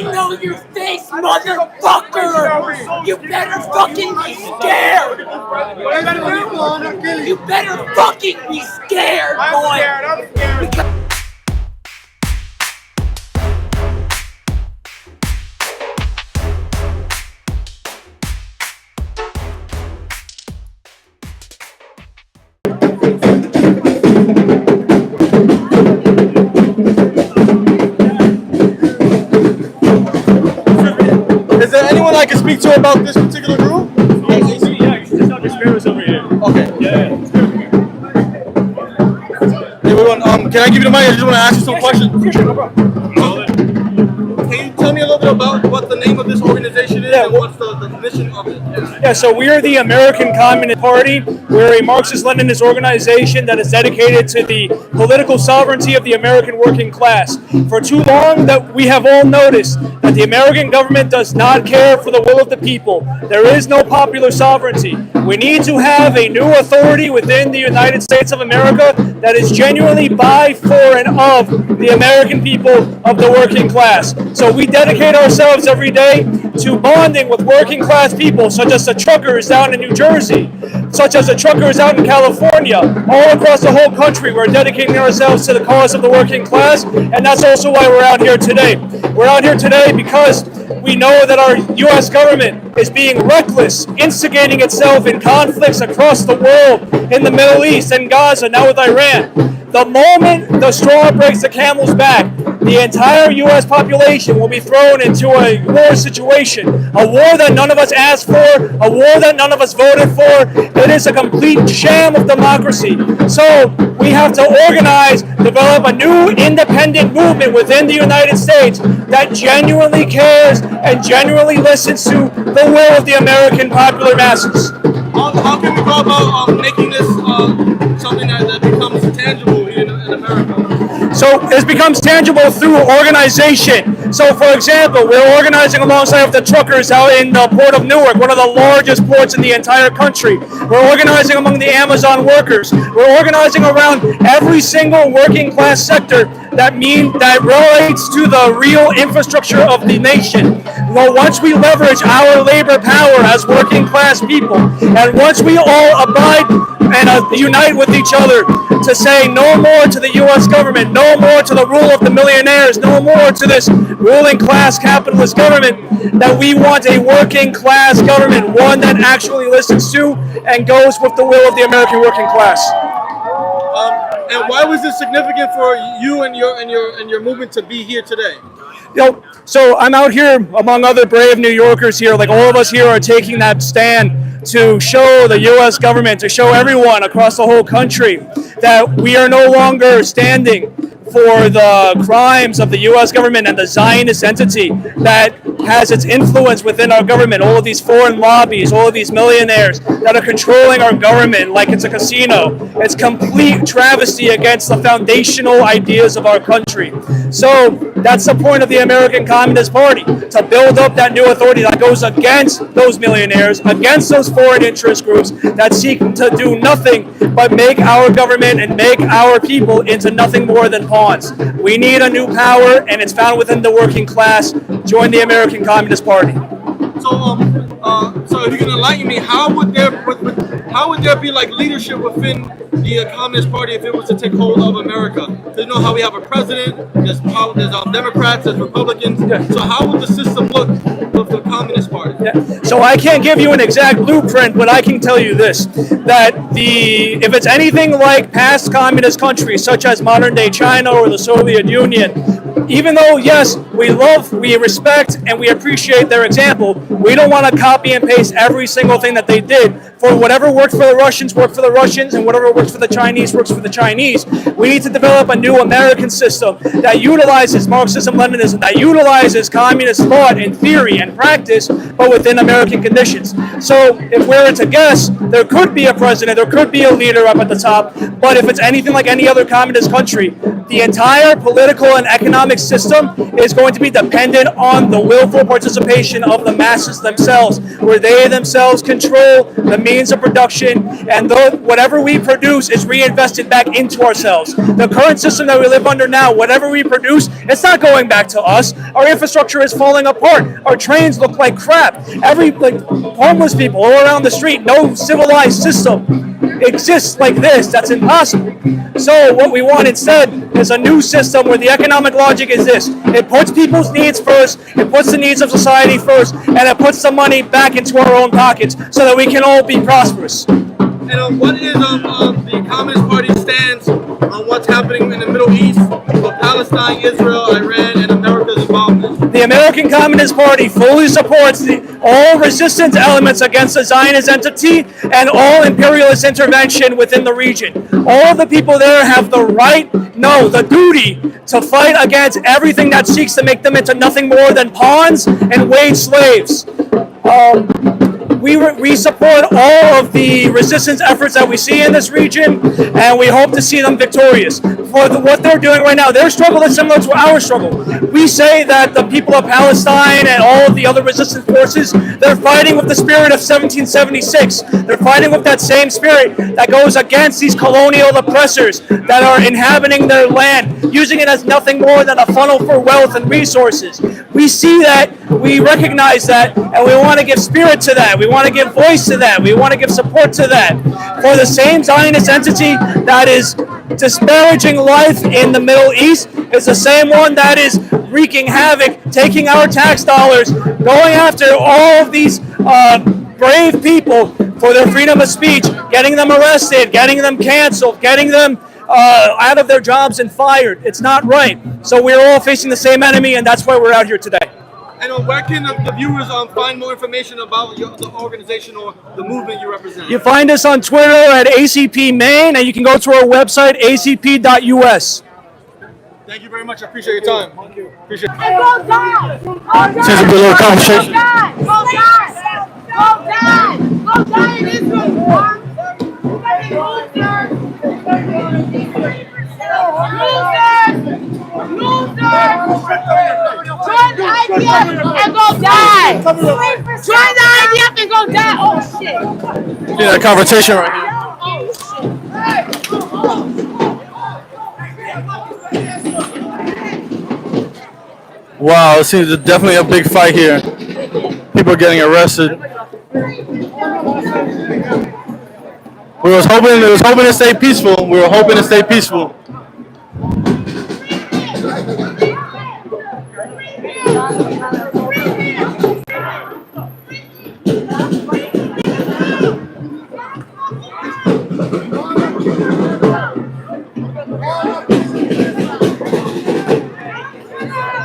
I know your face, motherfucker! You better fucking be scared! You better fucking be scared, boy! I'm scared. Is there anyone I can speak to about this particular group? Yeah, you should just talk to Sparrows over here. Okay. Yeah. Hey, everyone, can I give you the mic? I just want to ask you some questions. Sure, no problem. Can you tell me a little bit about what the name of this organization is and what's the mission of it? Yeah, so we are the American Communist Party. We're a Marxist-Leninist organization that is dedicated to the political sovereignty of the American working class. For too long, that we have all noticed that the American government does not care for the will of the people. There is no popular sovereignty. We need to have a new authority within the United States of America that is genuinely by, for, and of the American people of the working class. So we dedicate ourselves every day to bonding with working class people, such as the truckers down in New Jersey, such as the truckers out in California, all across the whole country. We're dedicating ourselves to the cause of the working class, and that's also why we're out here today. We're out here today because we know that our U.S. government is being reckless, instigating itself in conflicts across the world, in the Middle East, in Gaza, now with Iran. The moment the straw breaks the camel's back, the entire U.S. population will be thrown into a war situation, a war that none of us asked for, a war that none of us voted for. It is a complete sham of democracy. So we have to organize, develop a new independent movement within the United States that genuinely cares and genuinely listens to the will of the American popular masses. How can we go about making this something that becomes tangible here in America? So it becomes tangible through organization. So, for example, we're organizing alongside of the truckers out in the port of Newark, one of the largest ports in the entire country. We're organizing among the Amazon workers. We're organizing around every single working class sector that relates to the real infrastructure of the nation. Well, once we leverage our labor power as working class people, and once we all abide and unite with each other to say no more to the U.S. government, no more to the rule of the millionaires, no more to this ruling class capitalist government, that we want a working class government, one that actually listens to and goes with the will of the American working class. And why was this significant for you and your movement to be here today? So I'm out here among other brave New Yorkers here, like all of us here are taking that stand to show the U.S. government, to show everyone across the whole country that we are no longer standing for the crimes of the U.S. government and the Zionist entity that has its influence within our government, all of these foreign lobbies, all of these millionaires that are controlling our government like it's a casino. It's complete travesty against the foundational ideas of our country. So that's the point of the American Communist Party, to build up that new authority that goes against those millionaires, against those foreign interest groups that seek to do nothing but make our government and make our people into nothing more than pawns. We need a new power, and it's found within the working class. Join the American Communist Party. So if you can enlighten me, how would there be like leadership within the Communist Party if it was to take hold of America? Because you know how we have a president, there's Democrats, there's Republicans. Yeah. So how would the system look with the Communist Party? Yeah. So I can't give you an exact blueprint, but I can tell you this, that if it's anything like past communist countries, such as modern day China or the Soviet Union, even though, yes, we respect, and we appreciate their example, we don't want to copy and paste every single thing that they did. For whatever worked for the Russians, worked for the Russians, and whatever works for the Chinese, works for the Chinese. We need to develop a new American system that utilizes Marxism-Leninism, that utilizes communist thought and theory and practice, but within American conditions. So if we're to guess, there could be a president, there could be a leader up at the top, but if it's anything like any other communist country, the entire political and economic system is going going to be dependent on the willful participation of the masses themselves, where they themselves control the means of production, and whatever we produce is reinvested back into ourselves. The current system that we live under now, whatever we produce, it's not going back to us. Our infrastructure is falling apart. Our trains look like crap. Homeless people all around the street. No civilized system exists like this. That's impossible. So what we want instead is a new system where the economic logic is this: it puts people's needs first, it puts the needs of society first, and it puts the money back into our own pockets so that we can all be prosperous. And what is the Communist Party stance on what's happening in the Middle East, with Palestine, Israel, Iran, and America's involvement? The American Communist Party fully supports all resistance elements against the Zionist entity and all imperialist intervention within the region. All of the people there have the right, no, the duty to fight against everything that seeks to make them into nothing more than pawns and wage slaves. We support all of the resistance efforts that we see in this region, and we hope to see them victorious. For what they're doing right now, their struggle is similar to our struggle. We say that the people of Palestine and all of the other resistance forces, they're fighting with the spirit of 1776. They're fighting with that same spirit that goes against these colonial oppressors that are inhabiting their land, using it as nothing more than a funnel for wealth and resources. We see that, we recognize that, and we want to give spirit to that. We want to give voice to that. We want to give support to that. For the same Zionist entity that is disparaging life in the Middle East is the same one that is wreaking havoc, taking our tax dollars, going after all of these brave people for their freedom of speech, getting them arrested, getting them canceled, getting them out of their jobs and fired. It's not right. So we're all facing the same enemy, and that's why we're out here today. And where can the viewers find more information about the organization or the movement you represent? You find us on Twitter at ACP Maine, and you can go to our website, acp.us. Thank you very much. I appreciate your time. Appreciate it. Go die! Go die! Seems to be a little conversation. Go die! Go die! Go die! Go die in Israel! Join the IDF and go die! Join the IDF and go die! Oh shit! Yeah, a confrontation right here. Wow, it seems definitely a big fight here. People are getting arrested. We was hoping to stay peaceful. We were hoping to stay peaceful.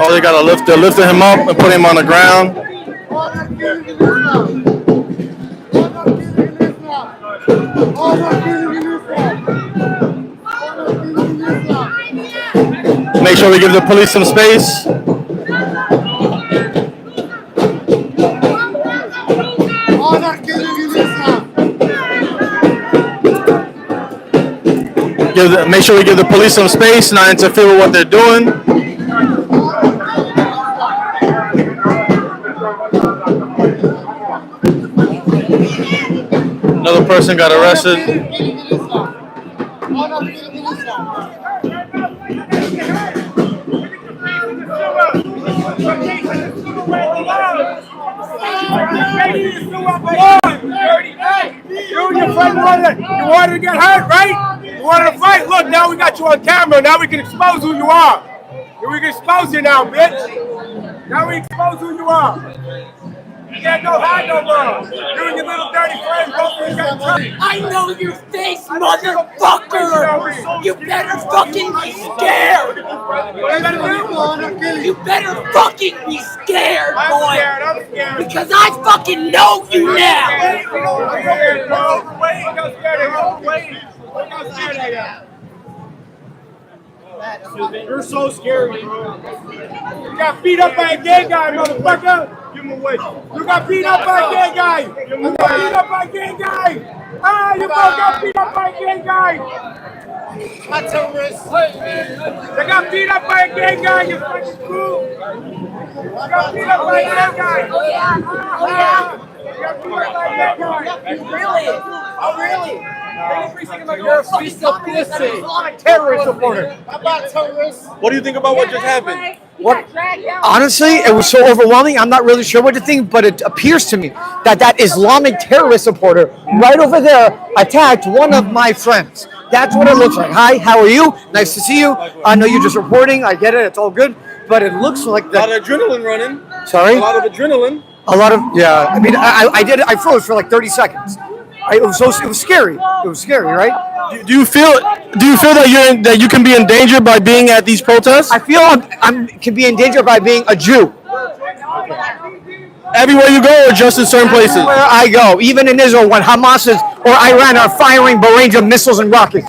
Oh, they gotta they're lifting him up and put him on the ground. Make sure we give the police some space. Make sure we give the police some space, not interfere with what they're doing. Another person got arrested. You wanted to get hurt, right? You wanted to fight? Look, now we got you on camera. Now we can expose who you are. We can expose you now, bitch. Now we expose who you are. You can't go hide no more. You and your little dirty friends both got trouble. I know your face, motherfucker! You better fucking be scared! You better fucking be scared, boy! I'm scared. Because I fucking know you now! You're so scary, bro. You got beat up by a gay guy, motherfucker. Give him away. You got beat up by a gay guy. You got beat up by a gay guy. Ah, you both got beat up by a gay guy. Not terrorists. They got beat up by a gay guy, you fucking fool. They got beat up by a gay guy. Oh yeah. Oh yeah. They got beat up by a gay guy. Really? Oh really? You're a piece of pussy. Islamic terrorist supporter. How about terrorists? What do you think about what just happened? What? Honestly, it was so overwhelming. I'm not really sure what to think, but it appears to me that Islamic terrorist supporter right over there attacked one of my friends. That's what it looks like. Hi, how are you? Nice to see you. I know you're just reporting. I get it. It's all good. But it looks like A lot of adrenaline running. Sorry? A lot of adrenaline. Yeah. I mean, I froze for like 30 seconds. It was scary. It was scary, right? Do you feel that you can be in danger by being at these protests? I feel I can be in danger by being a Jew. Everywhere you go, or just in certain places? Where I go, even in Israel, when Hamas or Iran are firing barrage of missiles and rockets,